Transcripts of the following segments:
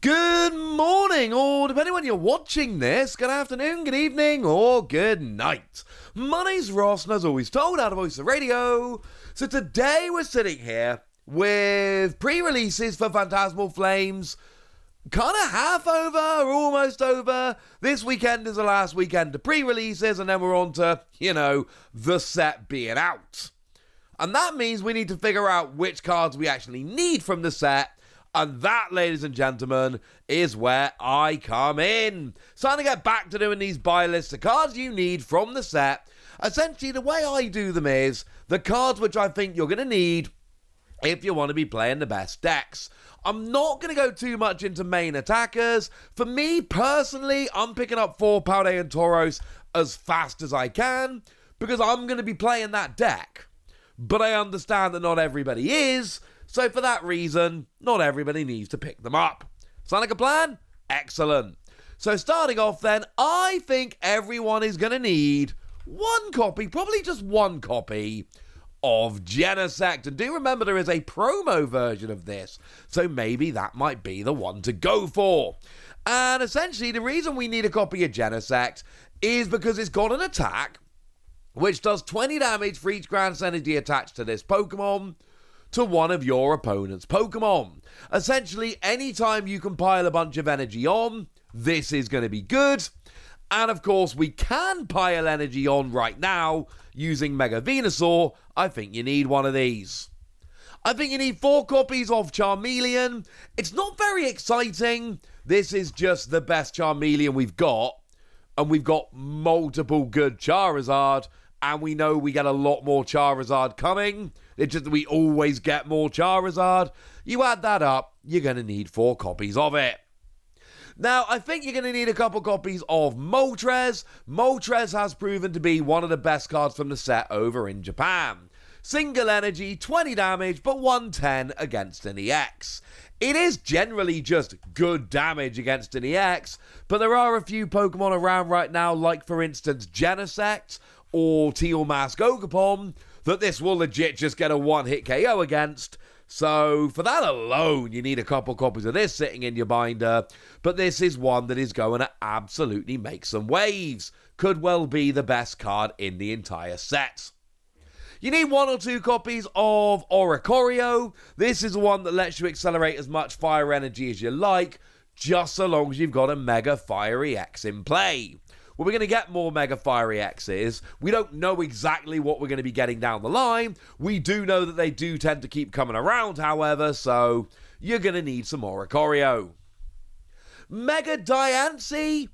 Good morning, or depending when you're watching this, good afternoon, good evening, or good night. My name's Ross, and as always told, out of Voice of Radio. So today we're sitting here with pre-releases for Phantasmal Flames, kind of half over, almost over. This weekend is the last weekend of pre-releases, and then we're on to, the set being out. And that means we need to figure out which cards we actually need from the set. And that, ladies and gentlemen, is where I come in. So I'm going to get back to doing these buy lists, the cards you need from the set. Essentially, the way I do them is the cards which I think you're going to need if you want to be playing the best decks. I'm not going to go too much into main attackers. For me, personally, I'm picking up 4 Palde and Tauros as fast as I can because I'm going to be playing that deck. But I understand that not everybody is. So for that reason, not everybody needs to pick them up. Sound like a plan? Excellent. So starting off then, I think everyone is going to need one copy, probably just one copy, of Genesect. And do remember there is a promo version of this, so maybe that might be the one to go for. And essentially, the reason we need a copy of Genesect is because it's got an attack which does 20 damage for each Grand's energy attached to this Pokemon, to one of your opponent's Pokemon. Essentially, anytime you can pile a bunch of energy on, this is going to be good. And of course, we can pile energy on right now using Mega Venusaur. I think you need one of these. I think you need 4 copies of Charmeleon. It's not very exciting. This is just the best Charmeleon we've got. And we've got multiple good Charizard. And we know we get a lot more Charizard coming. It's just that we always get more Charizard. You add that up, you're going to need 4 copies of it. Now, I think you're going to need a couple copies of Moltres. Moltres has proven to be one of the best cards from the set over in Japan. Single energy, 20 damage, but 110 against an EX. It is generally just good damage against an EX, but there are a few Pokemon around right now, like for instance Genesect or Teal Mask Ogapon, that this will legit just get a one-hit KO against. So for that alone, you need a couple copies of this sitting in your binder. But this is one that is going to absolutely make some waves. Could well be the best card in the entire set. You need 1 or 2 copies of Oricorio. This is the one that lets you accelerate as much fire energy as you like, just so long as you've got a Mega Fiery X in play. Well, we're going to get more Mega Fiery X's. We don't know exactly what we're going to be getting down the line. We do know that they do tend to keep coming around, however, so you're going to need some Oricorio. Mega Diancie,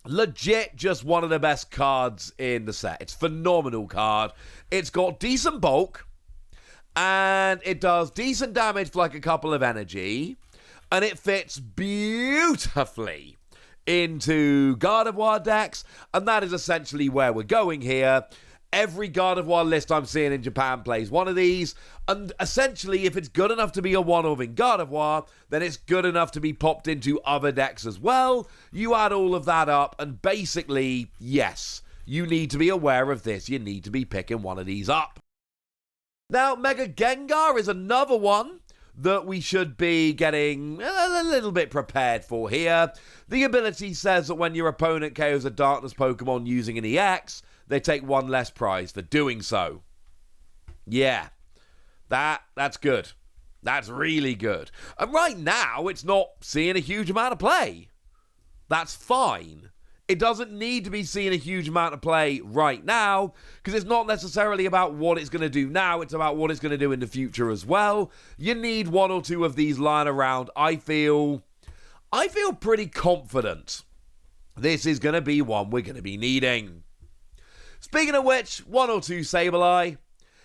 legit just one of the best cards in the set. It's a phenomenal card. It's got decent bulk, and it does decent damage for like a couple of energy, and it fits beautifully into Gardevoir decks, and that is essentially where we're going here. Every Gardevoir list I'm seeing in Japan plays one of these, and essentially if it's good enough to be a one-of in Gardevoir, then it's good enough to be popped into other decks as well. You add all of that up, and basically, yes, you need to be aware of this. You need to be picking one of these up. Now, Mega Gengar is another one that we should be getting a little bit prepared for here. The ability says that when your opponent KOs a Darkness Pokemon using an EX, they take 1 less prize for doing so. Yeah, that's good. That's really good. And right now, it's not seeing a huge amount of play. That's fine. It doesn't need to be seeing a huge amount of play right now, because it's not necessarily about what it's going to do now, it's about what it's going to do in the future as well. You need 1 or 2 of these lying around. I feel pretty confident this is going to be one we're going to be needing. Speaking of which, 1 or 2 Sableye.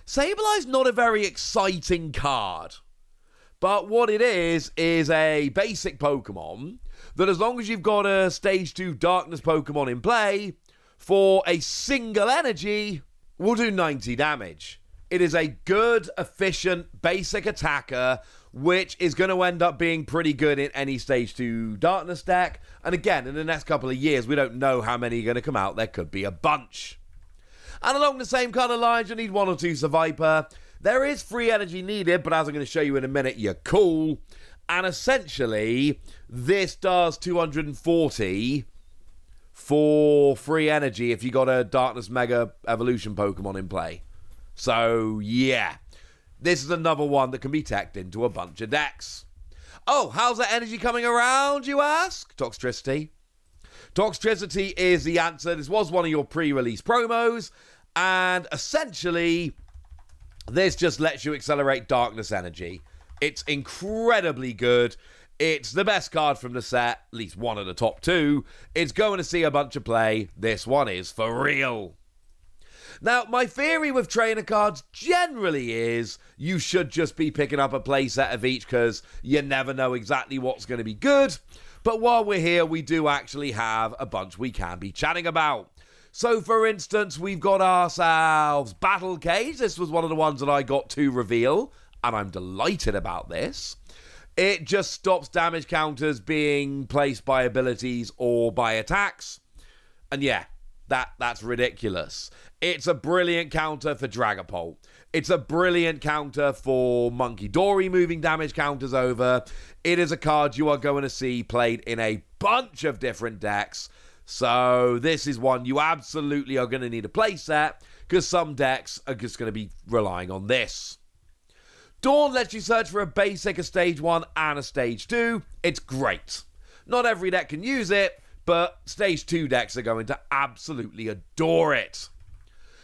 Sableye's not a very exciting card, but what it is a basic Pokemon that, as long as you've got a Stage 2 Darkness Pokemon in play, for a single energy, will do 90 damage. It is a good, efficient, basic attacker, which is going to end up being pretty good in any Stage 2 Darkness deck. And again, in the next couple of years, we don't know how many are going to come out. There could be a bunch. And along the same kind of lines, you need 1 or 2 Survivor. There is free energy needed, but as I'm going to show you in a minute, you're cool. And essentially, this does 240 for free energy if you got a Darkness Mega Evolution Pokemon in play. So, yeah. This is another one that can be teched into a bunch of decks. Oh, how's that energy coming around, you ask? Toxtricity. Toxtricity is the answer. This was one of your pre-release promos. And essentially, this just lets you accelerate Darkness energy. It's incredibly good. It's the best card from the set, at least one of the top two. It's going to see a bunch of play. This one is for real. Now, my theory with trainer cards generally is you should just be picking up a playset of each because you never know exactly what's going to be good. But while we're here, we do actually have a bunch we can be chatting about. So, for instance, we've got ourselves Battle Cage. This was one of the ones that I got to reveal, and I'm delighted about this. It just stops damage counters being placed by abilities or by attacks. And yeah, that's ridiculous. It's a brilliant counter for Dragapult. It's a brilliant counter for Monkey Dory moving damage counters over. It is a card you are going to see played in a bunch of different decks. So this is one you absolutely are going to need a playset because some decks are just going to be relying on this. Dawn lets you search for a basic, a stage 1 and a stage 2. It's great. Not every deck can use it, but stage 2 decks are going to absolutely adore it.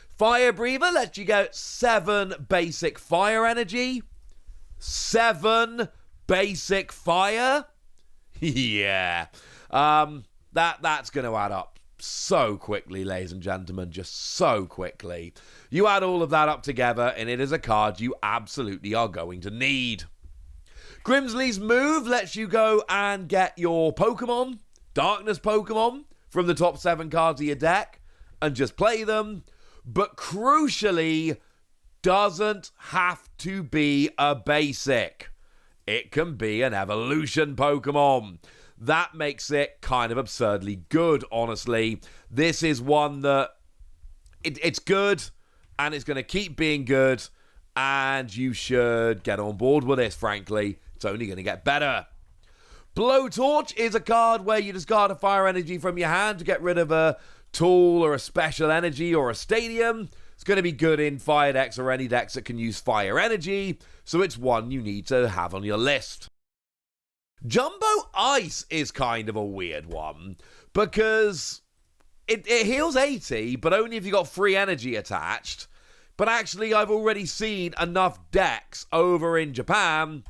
Fire Breather lets you get 7 basic fire energy. 7 basic fire? Yeah. That's going to add up so quickly, ladies and gentlemen, just so quickly. You add all of that up together, and it is a card you absolutely are going to need. Grimsley's move lets you go and get your Pokemon, Darkness Pokemon, from the top 7 cards of your deck, and just play them. But crucially, doesn't have to be a basic. It can be an evolution Pokemon. That makes it kind of absurdly good, honestly. This is one that it's good, and it's going to keep being good, and you should get on board with this, frankly. It's only going to get better. Blowtorch is a card where you discard a fire energy from your hand to get rid of a tool or a special energy or a stadium. It's going to be good in fire decks or any decks that can use fire energy, so it's one you need to have on your list. Jumbo Ice is kind of a weird one because it heals 80, but only if you got free energy attached. But actually, I've already seen enough decks over in Japan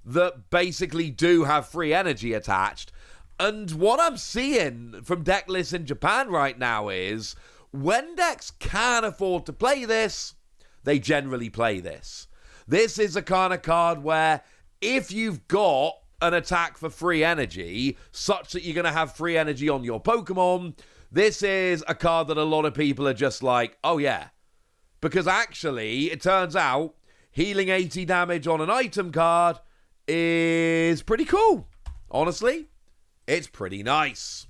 that basically do have free energy attached. And what I'm seeing from deck lists in Japan right now is when decks can afford to play this, they generally play this. This is a kind of card where if you've got an attack for free energy, such that you're going to have free energy on your Pokemon, this is a card that a lot of people are just like, oh yeah. Because actually, it turns out, healing 80 damage on an item card is pretty cool. Honestly, it's pretty nice.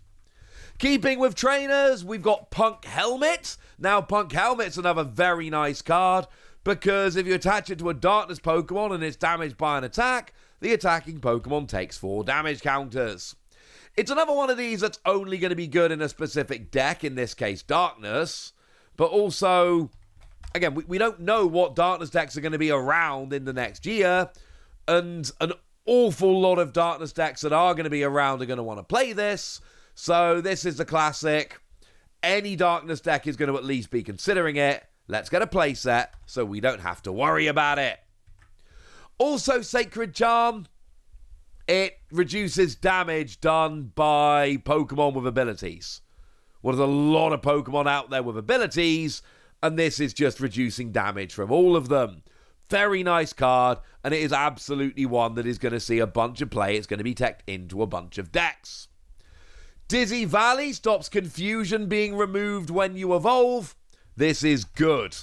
Keeping with trainers, we've got Punk Helmet. Now, Punk Helmet's another very nice card, because if you attach it to a Darkness Pokemon and it's damaged by an attack, the attacking Pokemon takes 4 damage counters. It's another one of these that's only going to be good in a specific deck, in this case Darkness, but also, again, we don't know what Darkness decks are going to be around in the next year, and an awful lot of Darkness decks that are going to be around are going to want to play this, so this is the classic. Any Darkness deck is going to at least be considering it. Let's get a playset so we don't have to worry about it. Also, Sacred Charm. It reduces damage done by Pokemon with abilities. Well, there's a lot of Pokemon out there with abilities, and this is just reducing damage from all of them. Very nice card, and it is absolutely one that is going to see a bunch of play. It's going to be teched into a bunch of decks. Dizzy Valley stops confusion being removed when you evolve. This is good.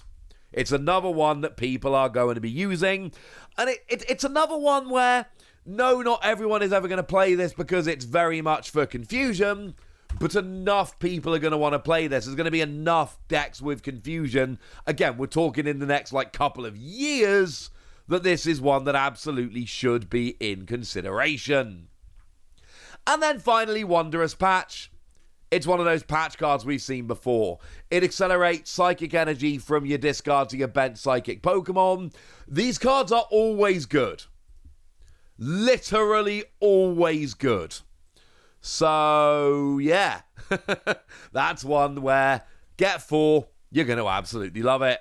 It's another one that people are going to be using. And it's another one where, no, not everyone is ever going to play this because it's very much for confusion, but enough people are going to want to play this. There's going to be enough decks with confusion. Again, we're talking in the next couple of years that this is one that absolutely should be in consideration. And then finally, Wondrous Patch. It's one of those patch cards we've seen before. It accelerates psychic energy from your discard to your bent psychic Pokemon. These cards are always good. Literally always good. So, yeah. That's one where get 4, you're going to absolutely love it.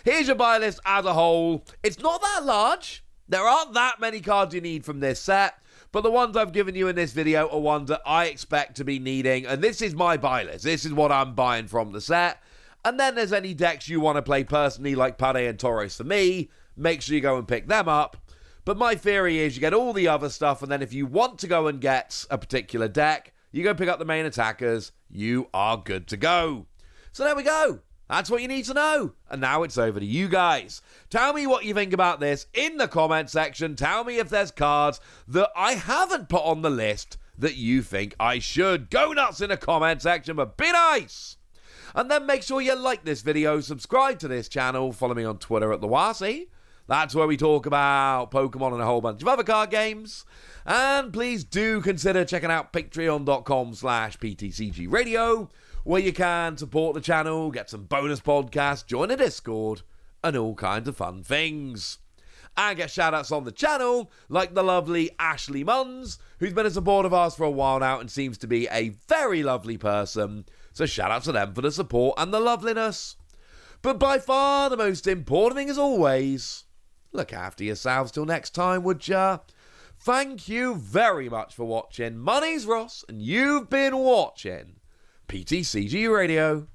Here's your buy list as a whole. It's not that large. There aren't that many cards you need from this set. But the ones I've given you in this video are ones that I expect to be needing. And this is my buy list. This is what I'm buying from the set. And then there's any decks you want to play personally, like Pade and Tauros for me. Make sure you go and pick them up. But my theory is you get all the other stuff. And then if you want to go and get a particular deck, you go pick up the main attackers. You are good to go. So there we go. That's what you need to know. And now it's over to you guys. Tell me what you think about this in the comment section. Tell me if there's cards that I haven't put on the list that you think I should. Go nuts in the comment section, but be nice. And then make sure you like this video, subscribe to this channel, follow me on Twitter at TheWasi. That's where we talk about Pokemon and a whole bunch of other card games. And please do consider checking out patreon.com/PTCG Radio, where you can support the channel, get some bonus podcasts, join a Discord, and all kinds of fun things. And get shout-outs on the channel, like the lovely Ashley Munns, who's been a supporter of ours for a while now and seems to be a very lovely person. So shout-out to them for the support and the loveliness. But by far the most important thing, as always, look after yourselves till next time, would ya? Thank you very much for watching. My name's Ross, and you've been watching PTCG Radio.